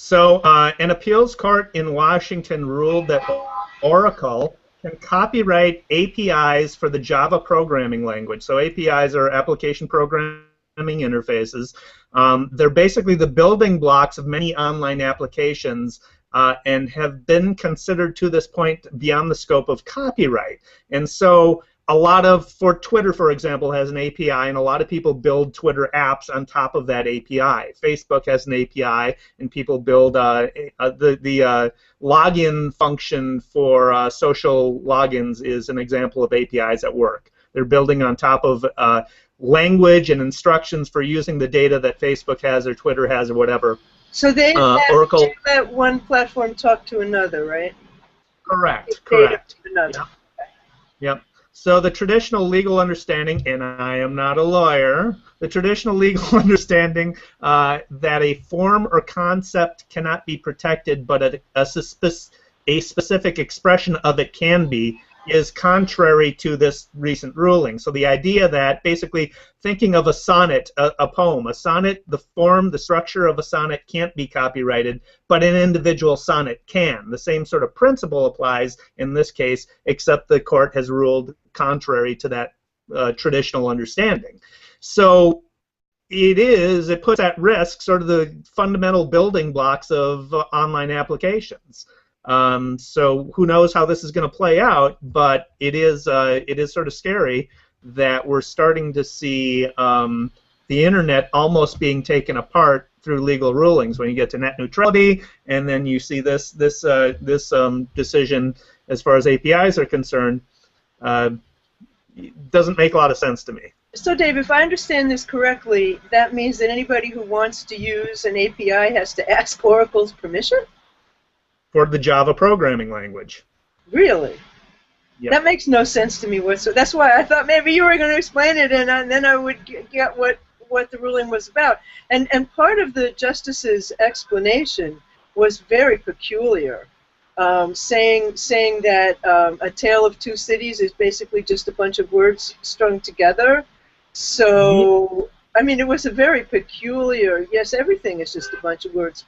So an appeals court in Washington ruled that Oracle can copyright APIs for the Java programming language. So APIs are application programming interfaces. They're basically the building blocks of many online applications and have been considered to this point beyond the scope of copyright. And so for Twitter, for example, has an API, and a lot of people build Twitter apps on top of that API. Facebook has an API, and people build the login function for social logins is an example of APIs at work. They're building on top of language and instructions for using the data that Facebook has or Twitter has or whatever. So they Oracle let one platform talk to another, right? Correct. Data to another. Yep. Yep. So the traditional legal understanding, and I am not a lawyer, the traditional legal understanding that a form or concept cannot be protected, but a specific expression of it can be, is contrary to this recent ruling. So the idea that basically thinking of a sonnet, a poem, a sonnet, the form, the structure of a sonnet can't be copyrighted, but an individual sonnet can. The same sort of principle applies in this case, except the court has ruled contrary to that traditional understanding. So it puts at risk sort of the fundamental building blocks of online applications. So who knows how this is going to play out, but it is sort of scary that we're starting to see the internet almost being taken apart through legal rulings. When you get to net neutrality, and then you see this decision as far as APIs are concerned, doesn't make a lot of sense to me. So Dave, if I understand this correctly, that means that anybody who wants to use an API has to ask Oracle's permission? For the Java programming language. Really? Yep. That makes no sense to me whatsoever. That's why I thought maybe you were going to explain it, and then I would get what the ruling was about. And part of the justice's explanation was very peculiar, saying that A Tale of Two Cities is basically just a bunch of words strung together. So, I mean, it was a very peculiar. Yes, everything is just a bunch of words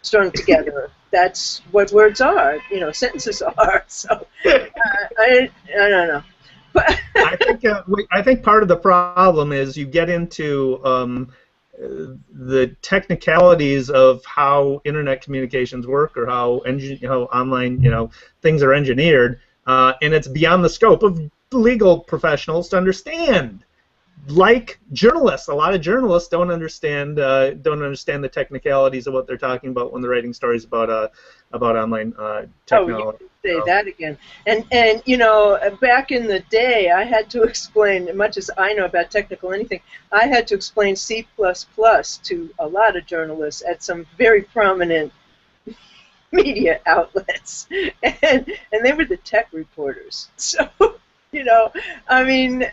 strung together. That's what words are, sentences are. So I don't know. But I think part of the problem is you get into the technicalities of how internet communications work, or how online things are engineered, and it's beyond the scope of legal professionals to understand. Like journalists, a lot of journalists don't understand the technicalities of what they're talking about when they're writing stories about online technology. Oh, you say that again. And back in the day, I had to explain, as much as I know about technical anything, I had to explain C++ to a lot of journalists at some very prominent media outlets, and they were the tech reporters. So, I mean.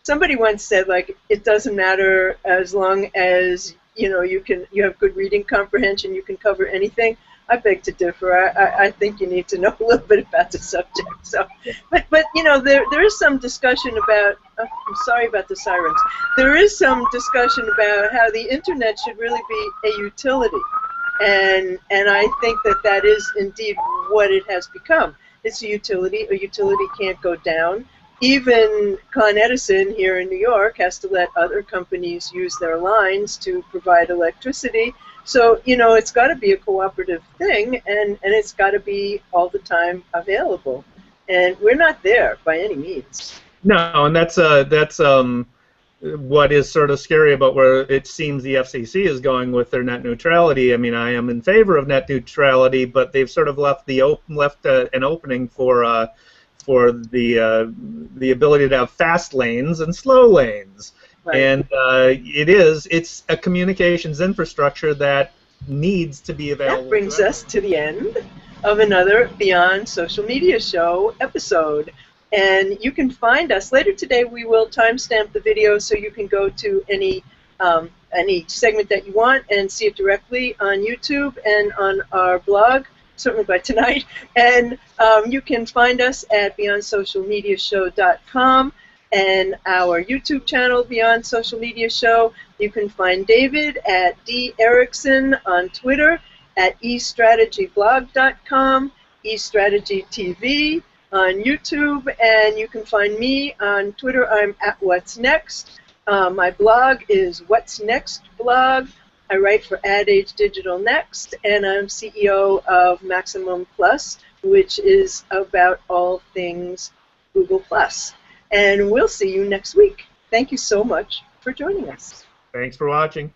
Somebody once said, like, it doesn't matter as long as you have good reading comprehension, you can cover anything. I beg to differ. I think you need to know a little bit about the subject. So, but there is some discussion about. Oh, I'm sorry about the sirens. There is some discussion about how the internet should really be a utility, and I think that is indeed what it has become. It's a utility. A utility can't go down. Even Con Edison here in New York has to let other companies use their lines to provide electricity. So, it's got to be a cooperative thing, and it's got to be all the time available. And we're not there by any means. No, and that's what is sort of scary about where it seems the FCC is going with their net neutrality. I mean, I am in favor of net neutrality, but they've sort of left an opening for the ability to have fast lanes and slow lanes. Right. And it's a communications infrastructure that needs to be available. That brings us to the end of another Beyond Social Media Show episode. And you can find us later today. We will timestamp the video so you can go to any segment that you want and see it directly on YouTube and on our blog, certainly by tonight. And you can find us at BeyondSocialMediaShow.com and our YouTube channel, Beyond Social Media Show. You can find David at D. Erickson on Twitter, at eStrategyblog.com, eStrategy TV on YouTube, and you can find me on Twitter. I'm at What's Next. My blog is What's Next blog. I write for Ad Age Digital Next, and I'm CEO of Maximum Plus, which is about all things Google Plus. And we'll see you next week. Thank you so much for joining us. Thanks for watching.